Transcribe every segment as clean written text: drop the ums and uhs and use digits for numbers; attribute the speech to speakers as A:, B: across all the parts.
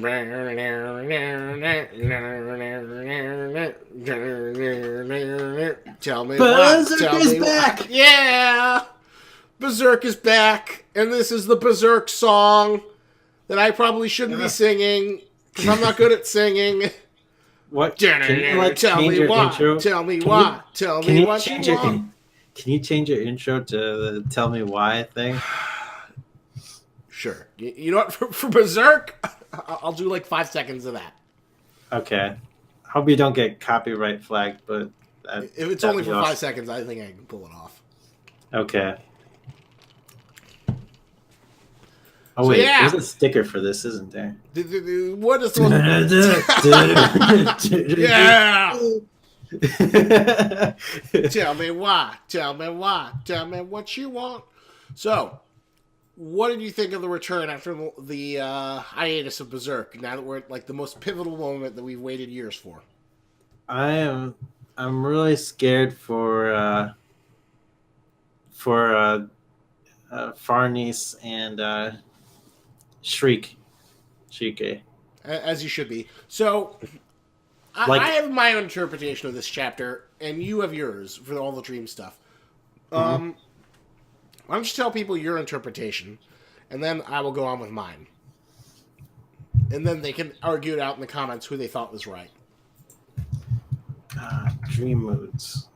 A: Tell me what.
B: Berzerk
A: Tell
B: is
A: me
B: back!
A: what. Yeah! Berzerk is back, and this is the Berzerk song that I probably shouldn't be singing because I'm not good at singing.
B: What? Can you like
A: Tell
B: change
A: me
B: your
A: why.
B: intro?
A: Tell me
B: Can
A: why.
B: you-
A: Tell
B: Can
A: me
B: you
A: what
B: change
A: you
B: your
A: want.
B: Can you change your intro to the "Tell Me Why" thing?
A: Sure. You know what? For Berzerk, I'll do like 5 seconds of that.
B: Okay. Hope you don't get copyright flagged, but
A: If it's
B: that'd
A: only
B: be
A: for
B: awesome.
A: 5 seconds, I think I can pull it off.
B: Okay. Oh
A: So,
B: wait,
A: yeah.
B: there's a sticker for this, isn't there?
A: What is the Yeah! Tell me why. Tell me why. Tell me what you want. So, what did you think of the return after the hiatus of Berzerk? Now that we're at like the most pivotal moment that we've waited years for.
B: I'm really scared for Farnice and Shriek.
A: As you should be. So, I have my own interpretation of this chapter, and you have yours for all the dream stuff. Why don't you tell people your interpretation, and then I will go on with mine. And then they can argue it out in the comments who they thought was right.
B: Dream moods.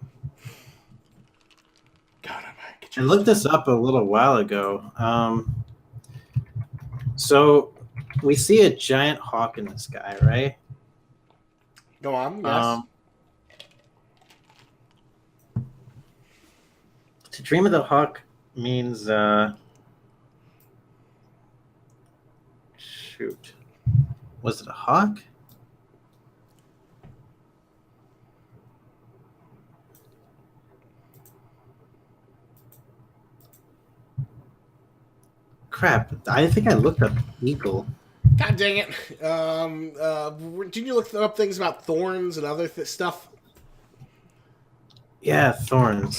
A: God, I might get
B: I
A: you.
B: looked this up a little while ago. So we see a giant hawk in the sky, right?
A: Go on, yes.
B: To dream of the hawk means shoot. Was it a hawk? Crap, I think I looked up eagle.
A: God dang it. Didn't you look up things about thorns and other stuff?
B: Yeah, thorns.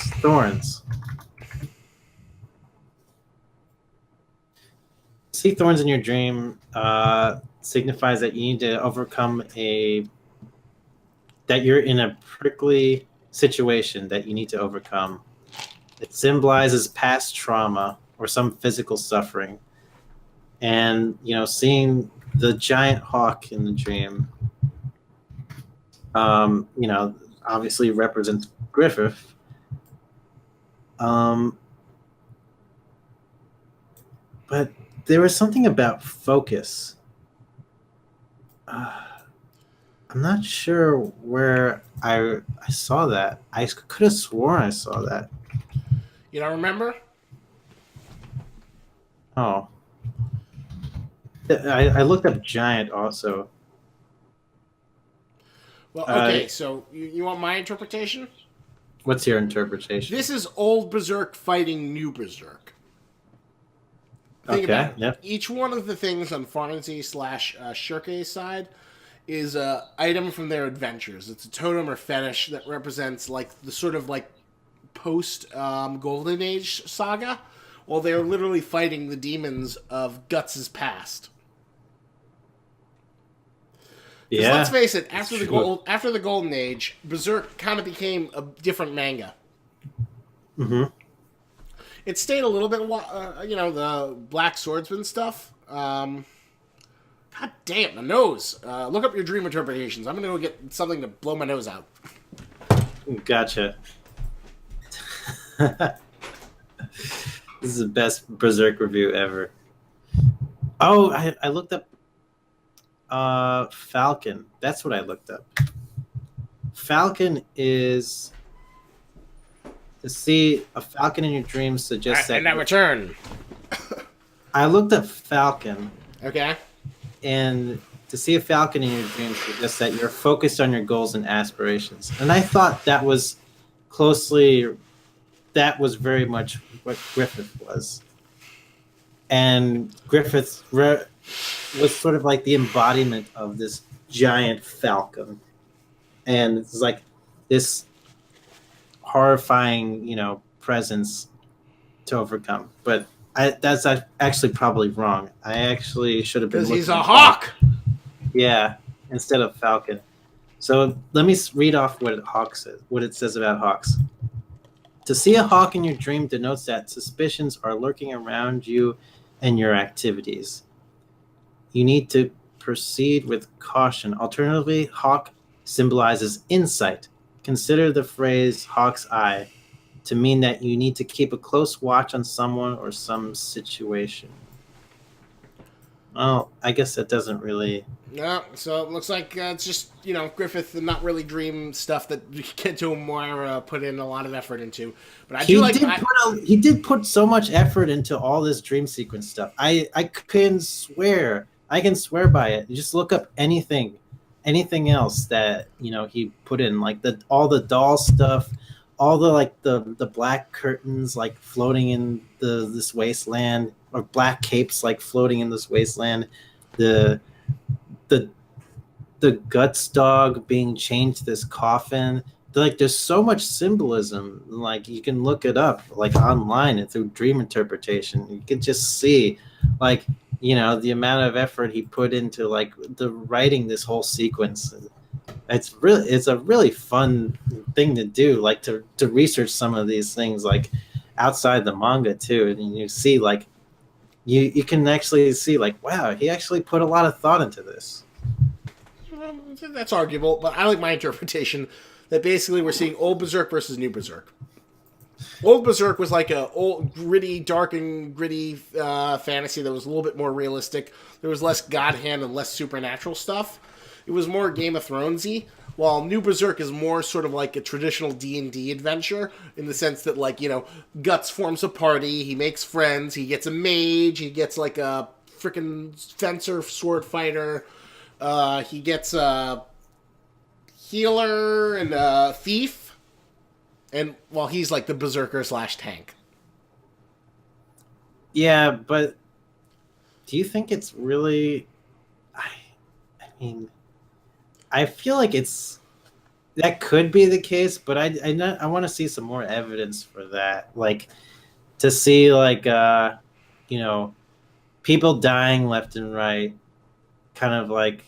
B: See thorns in your dream signifies that you need to overcome that you're in a prickly situation that you need to overcome. It symbolizes past trauma or some physical suffering. And, seeing the giant hawk in the dream, obviously represents Griffith. But there was something about focus. I'm not sure where I saw that. I could have sworn I saw that.
A: You don't remember?
B: Oh. I looked up giant also.
A: Well, okay, so you want my interpretation?
B: What's your interpretation?
A: This is old Berzerk fighting new Berzerk. Think about it.
B: Yep.
A: Each one of the things on Farnsey / Shirke's side is an item from their adventures. It's a totem or fetish that represents like the sort of like post Golden Age saga, while they're literally fighting the demons of Guts' past.
B: Yeah.
A: Let's face it, after the Golden Age, Berzerk kind of became a different manga.
B: Mm-hmm.
A: It stayed a little bit, the Black Swordsman stuff. God damn, my nose. Look up your dream interpretations. I'm going to go get something to blow my nose out.
B: Gotcha. This is the best Berzerk review ever. Oh, I looked up Falcon. That's what I looked up. Falcon is... To see a falcon in your dreams suggests that...
A: And I return.
B: I looked up Falcon.
A: Okay.
B: And to see a falcon in your dreams suggests that you're focused on your goals and aspirations. And I thought that was very much what Griffith was. And Griffith was sort of like the embodiment of this giant falcon. And it's like this horrifying, presence to overcome. But that's actually probably wrong. I actually should have been...
A: Because he's a hawk!
B: Yeah, instead of falcon. So let me read off what Hawk says, what it says about hawks. To see a hawk in your dream denotes that suspicions are lurking around you and your activities. You need to proceed with caution. Alternatively, hawk symbolizes insight. Consider the phrase hawk's eye to mean that you need to keep a close watch on someone or some situation. Well, I guess that doesn't really.
A: No, so it looks like it's just Griffith and not really dream stuff that Kento Moira put in a lot of effort into. But I do like
B: He did put so much effort into all this dream sequence stuff. I can swear by it. You just look up anything else that he put in, like all the doll stuff, all the like the black curtains like floating in this wasteland, or black capes like floating in this wasteland, the the the guts dog being chained to this coffin. Like there's so much symbolism, like you can look it up like online and through dream interpretation. You can just see like the amount of effort he put into like the writing this whole sequence. It's a really fun thing to do, like to research some of these things like outside the manga too, and you see like you can actually see like, wow, he actually put a lot of thought into this.
A: That's arguable, but I like my interpretation that basically we're seeing old Berzerk versus new Berzerk. Old Berzerk was like a old, gritty, dark and gritty fantasy that was a little bit more realistic. There was less God hand and less supernatural stuff. It was more Game of Thronesy, while New Berzerk is more sort of like a traditional D&D adventure in the sense that, like, Guts forms a party, he makes friends, he gets a mage, he gets like a freaking fencer, sword fighter, he gets a healer and a thief, and well, he's like the berserker / tank.
B: Yeah, but do you think it's really? I mean, I feel like that could be the case, but I want to see some more evidence for that, like to see like people dying left and right, kind of like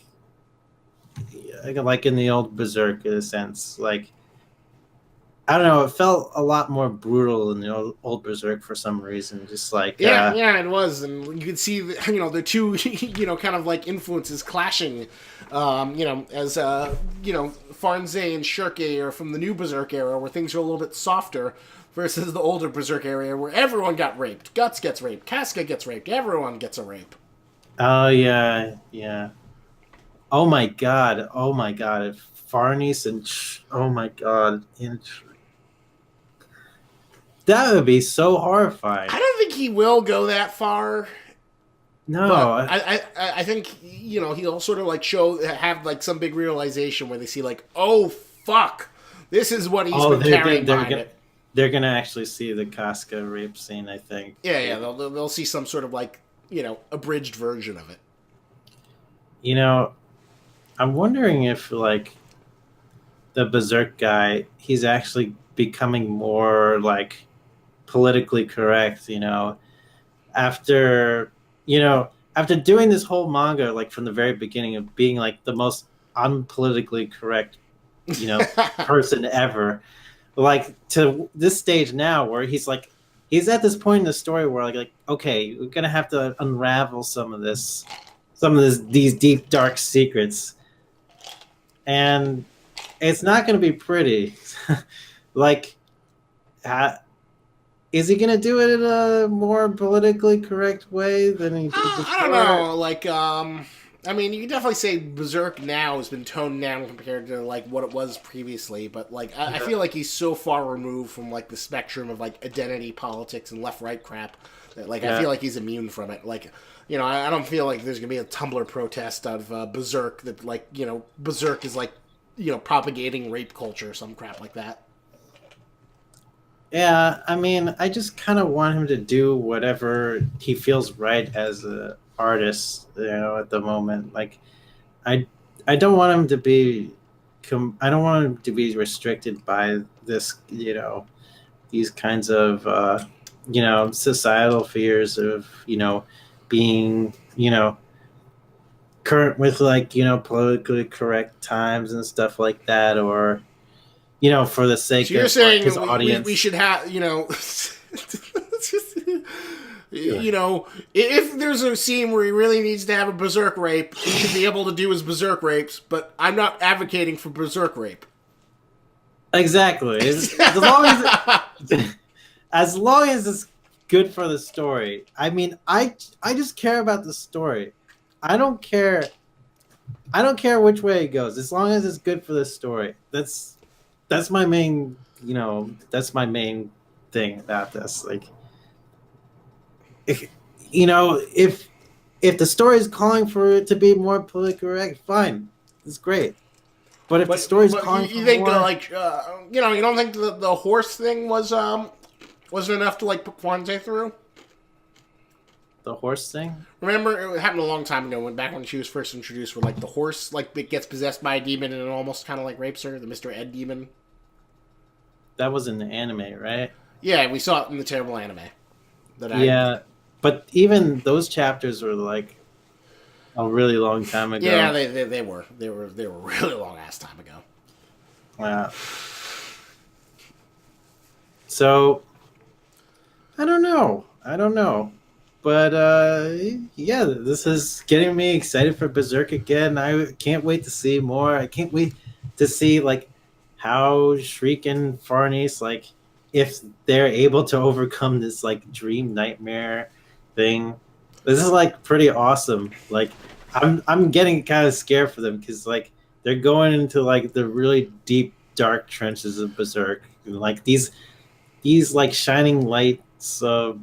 B: in the old Berzerk in a sense. Like I don't know, it felt a lot more brutal in the old Berzerk for some reason. Just like
A: yeah, it was, and you can see the two kind of like influences clashing. As Farnze and Shirke are from the new Berzerk era, where things are a little bit softer, versus the older Berzerk area where everyone got raped. Guts gets raped, Casca gets raped, everyone gets a rape.
B: Oh yeah. Oh my god. Farnese and oh my god. That would be so horrifying.
A: I don't think he will go that far.
B: No,
A: but I think he'll sort of like have like some big realization where they see like, oh fuck, this is what he's been carrying behind it.
B: They're gonna actually see the Casca rape scene, I think.
A: Yeah, they'll see some sort of like abridged version of it.
B: I'm wondering if like the Berzerk guy, he's actually becoming more like politically correct, after doing this whole manga, like from the very beginning of being like the most unpolitically correct, person ever, like to this stage now where he's at this point in the story where like okay, we're gonna have to unravel some of these deep dark secrets, and it's not gonna be pretty. Like is he gonna do it in a more politically correct way than he did before?
A: I don't know. Like, I mean, you can definitely say Berzerk now has been toned down compared to like what it was previously. But like, I feel like he's so far removed from like the spectrum of like identity politics and left-right crap that like I feel like he's immune from it. Like, I don't feel like there's gonna be a Tumblr protest of Berzerk that like Berzerk is like propagating rape culture or some crap like that.
B: Yeah, I mean, I just kind of want him to do whatever he feels right as an artist, at the moment. Like, I don't want him to be, I don't want him to be restricted by this, these kinds of, societal fears of, being, current with like politically correct times and stuff like that, or for the
A: So
B: sake
A: you're
B: of like his
A: saying we
B: audience.
A: should have,
B: Yeah.
A: if there's a scene where he really needs to have a berserk rape, he should be able to do his berserk rapes. But I'm not advocating for berserk rape.
B: Exactly. As long as as long as it's good for the story. I mean, I just care about the story. I don't care. I don't care which way it goes, as long as it's good for the story. That's my main. That's my main thing about this. Like, if, if the story is calling for it to be more politically correct, fine, it's great. But if the story is
A: But
B: calling for
A: you think
B: more,
A: you don't think the horse thing wasn't enough to like put Fonzie through?
B: the horse thing,
A: Remember, it happened a long time ago, when she was first introduced, where like the horse like it gets possessed by a demon and it almost kind of like rapes her, the Mr. Ed demon.
B: that was in the anime, right?
A: Yeah, we saw it in the terrible anime. That I
B: Yeah, but even those chapters were like a really long time
A: Yeah,
B: ago.
A: they were really long ass time ago.
B: Yeah. So I don't know. I don't know. But yeah, this is getting me excited for Berserk again. I can't wait to see more. I can't wait to see like how Shriek and Farnice, like, if they're able to overcome this like dream nightmare thing. This is like pretty awesome. Like, I'm getting kind of scared for them because like they're going into like the really deep dark trenches of Berserk. And, like, these like shining lights of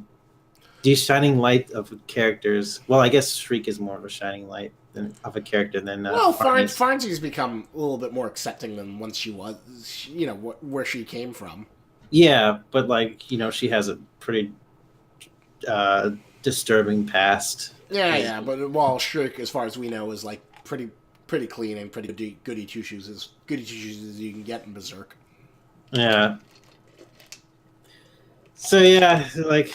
B: these shining light of characters. Well, I guess Shriek is more of a shining light of a character than
A: Well,
B: Farnese.
A: Farnsie's become a little bit more accepting than once she was, where she came from.
B: Yeah, but like she has a pretty uh, disturbing past.
A: Yeah, yeah, but while Shirk, as far as we know, is like pretty clean and pretty goody two shoes as you can get in Berserk.
B: Yeah. So yeah, like,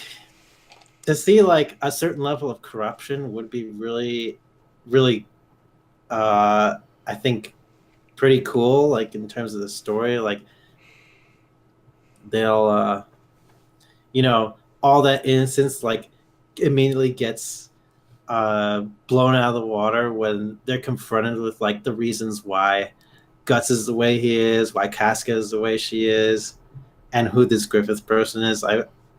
B: to see like a certain level of corruption would be really, really, I think, pretty cool. Like, in terms of the story, like they'll, all that innocence like immediately gets blown out of the water when they're confronted with like the reasons why Guts is the way he is, why Casca is the way she is, and who this Griffith person is.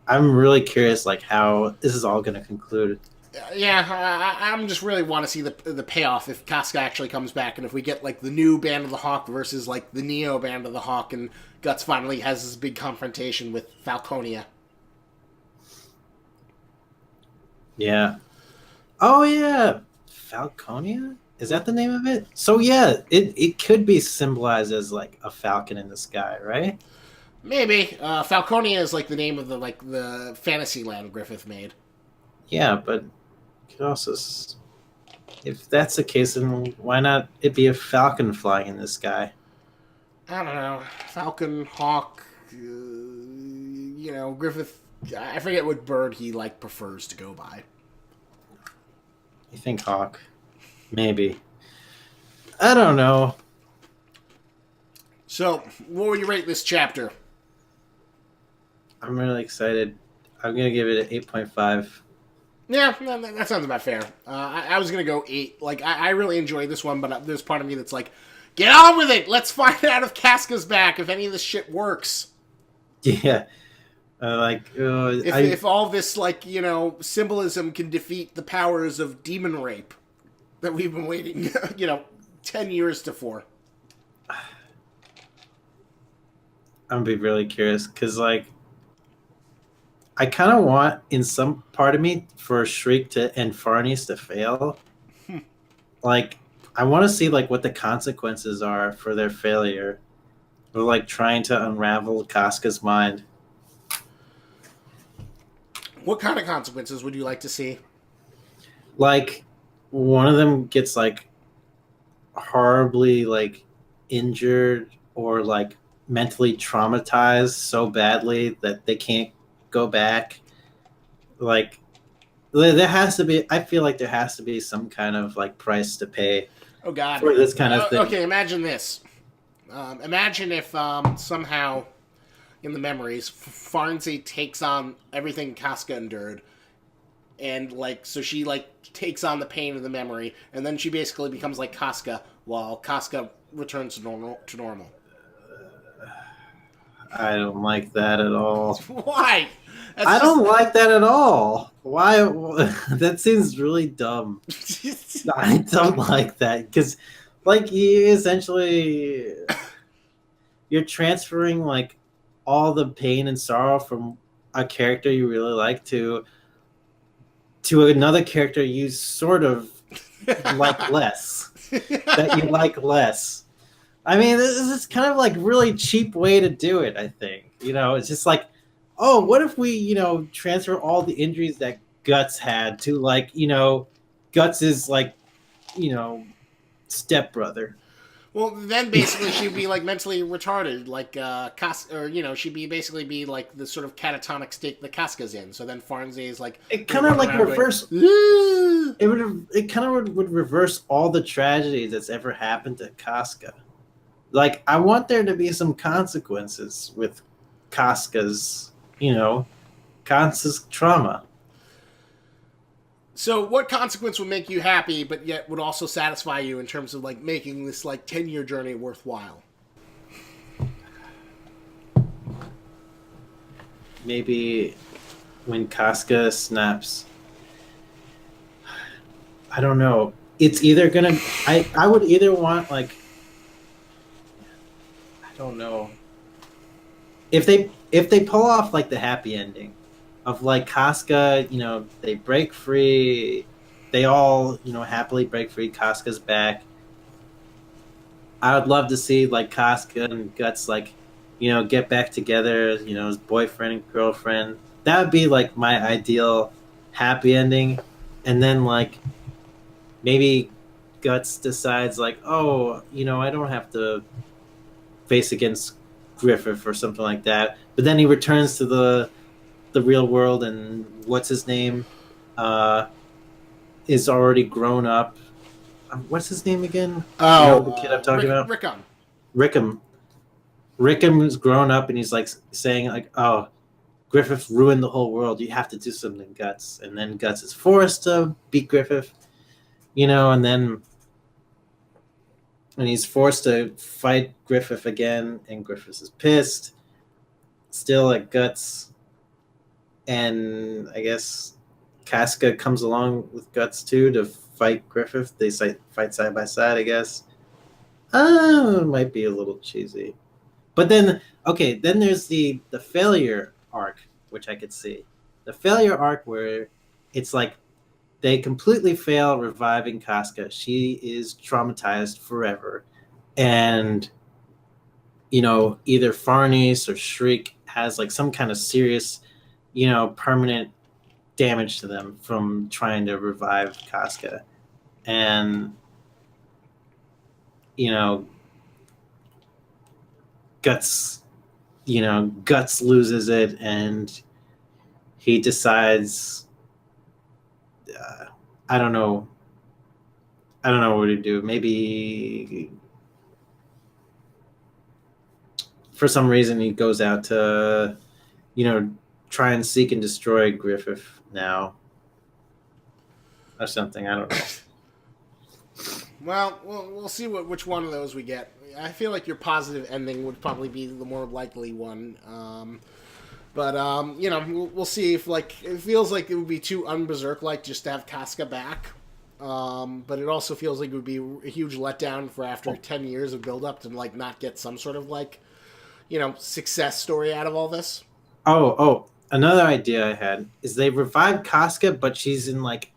B: I'm really curious like how this is all going to conclude.
A: Yeah, I'm just really want to see the payoff if Casca actually comes back, and if we get like the new Band of the Hawk versus like the Neo Band of the Hawk, and Guts finally has this big confrontation with Falconia.
B: Yeah. Oh yeah, Falconia. Is that the name of it? So yeah, it could be symbolized as like a falcon in the sky, right?
A: Maybe Falconia is like the name of the fantasy land Griffith made.
B: Yeah, but could also, if that's the case, then why not it be a falcon flying in the sky?
A: I don't know, Falcon, Hawk, Griffith. I forget what bird he like prefers to go by.
B: You think hawk? Maybe. I don't know.
A: So, what would you rate this chapter?
B: I'm really excited. I'm gonna give it an 8.5.
A: Yeah, that sounds about fair. I was gonna go 8. Like, I really enjoyed this one, but there's part of me that's like, get on with it. Let's find out if Casca's back. If any of this shit works.
B: Yeah.
A: If all this symbolism can defeat the powers of demon rape that we've been waiting 10 years for.
B: I'm gonna be really curious because like I kind of want, in some part of me, for Shriek and Farnies to fail. Like, I want to see like what the consequences are for their failure, or like trying to unravel Casca's mind.
A: What kind of consequences would you like to see?
B: Like, one of them gets like horribly like injured or like mentally traumatized so badly that they can't go back. Like, there has to be. I feel like there has to be some kind of like price to pay
A: Oh God.
B: for this kind of thing.
A: Okay, imagine this. Imagine if somehow in the memories, Farnsey takes on everything Casca endured, and like so she like takes on the pain of the memory, and then she basically becomes like Casca, while Casca returns to normal.
B: I don't like that at all.
A: Why?
B: I don't like that at all. Why? That seems really dumb. I don't like that because, like, you essentially you're transferring like all the pain and sorrow from a character you really like to another character you sort of like less, that you like less. I mean, this is kind of like really cheap way to do it. I think it's just like, oh, what if we transfer all the injuries that Guts had to like Guts is like stepbrother.
A: Well, then basically she'd be like mentally retarded, like or she'd be basically be like the sort of catatonic state the Casca's in. So then Farnsey is like
B: it kind of like reverse. It kind of would reverse all the tragedy that's ever happened to Casca. Like I want there to be some consequences with Casca's Casca's trauma.
A: So, what consequence would make you happy, but yet would also satisfy you in terms of like making this like 10-year journey worthwhile?
B: Maybe when Casca snaps. I don't know. It's either gonna. I would either want like. I don't know. If they pull off like the happy ending of like Casca, they break free, they all, happily break free, Casca's back. I would love to see like Casca and Guts like, get back together, his boyfriend and girlfriend. That would be like my ideal happy ending. And then like maybe Guts decides like, oh, I don't have to face against Griffith or something like that. But then he returns to the real world, and what's his name is already grown up. What's his name again?
A: Oh,
B: the kid I'm talking about?
A: Rickham.
B: Rickham is grown up, and he's like saying like, oh, Griffith ruined the whole world. You have to do something, Guts. And then Guts is forced to beat Griffith, and he's forced to fight Griffith again, and Griffith is pissed. Still at Guts. And I guess Casca comes along with Guts too to fight Griffith. They fight side by side, I guess. It might be a little cheesy. But then there's the failure arc, which I could see. The failure arc where it's like they completely fail reviving Casca. She is traumatized forever. And, either Farnese or Shriek has like some kind of serious permanent damage to them from trying to revive Casca. And, Guts loses it, and he decides, I don't know what to do. Maybe for some reason he goes out to, try and seek and destroy Griffith now. Or something, I don't know.
A: Well, we'll see which one of those we get. I feel like your positive ending would probably be the more likely one. But we'll see if like it feels like it would be too un-Berzerk like just to have Casca back. But it also feels like it would be a huge letdown for after 10 years of build up to like not get some sort of like success story out of all this.
B: Oh, another idea I had is they revive Casca, but she's in like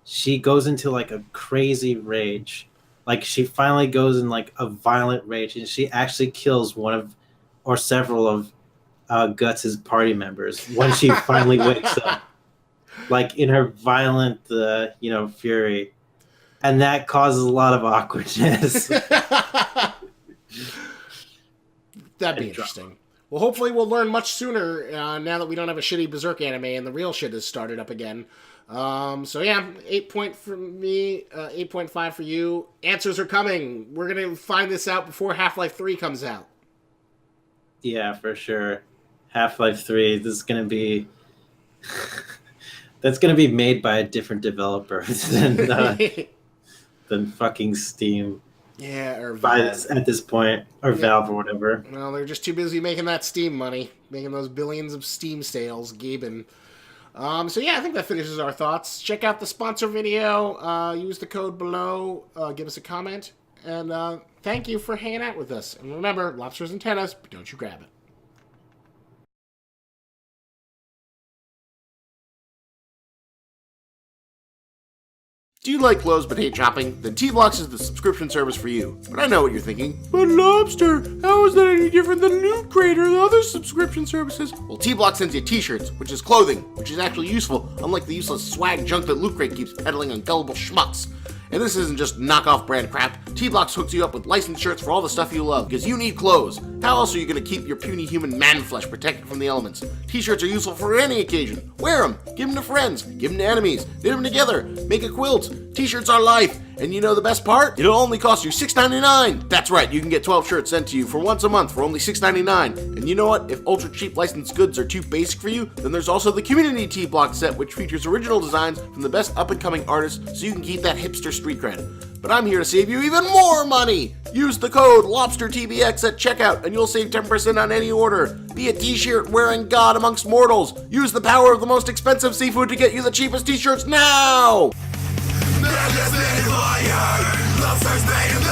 B: she goes into like a crazy rage. Like she finally goes in like a violent rage, and she actually kills one of or several of Guts' party members when she finally wakes up. Like in her violent fury. And that causes a lot of awkwardness.
A: That'd be interesting. Well, hopefully we'll learn much sooner now that we don't have a shitty Berzerk anime and the real shit has started up again. So yeah, 8 point for me, 8.5 for you. Answers are coming. We're going to find this out before Half-Life 3 comes out.
B: Yeah, for sure. Half-Life 3, this is going to be... That's going to be made by a different developer than fucking Steam.
A: Yeah, or Valve.
B: At this point. Or yeah. Valve or whatever.
A: Well, they're just too busy making that Steam money. Making those billions of Steam sales, Gaben. So yeah, I think that finishes our thoughts. Check out the sponsor video. Use the code below. Give us a comment. And thank you for hanging out with us. And remember, lobsters and tennis, but don't you grab it. Do you like clothes but hate shopping? Then T-Blocks is the subscription service for you. But I know what you're thinking. But Lobster, how is that any different than Loot Crate or the other subscription services? Well, T-Blocks sends you t-shirts, which is clothing, which is actually useful, unlike the useless swag junk that Loot Crate keeps peddling on gullible schmucks. And this isn't just knockoff brand crap. T-Blocks hooks you up with licensed shirts for all the stuff you love, because you need clothes. How else are you going to keep your puny human man flesh protected from the elements? T-shirts are useful for any occasion. Wear them, give them to friends, give them to enemies, knit them together, make a quilt. T-shirts are life. And you know the best part? It'll only cost you $6.99. That's right, you can get 12 shirts sent to you for once a month for only $6.99. And you know what? If ultra cheap licensed goods are too basic for you, then there's also the Community T-Block set, which features original designs from the best up-and-coming artists so you can keep that hipster street cred. But I'm here to save you even more money! Use the code LOBSTERTBX at checkout and you'll save 10% on any order. Be a t-shirt wearing god amongst mortals. Use the power of the most expensive seafood to get you the cheapest t-shirts now! Lobsters made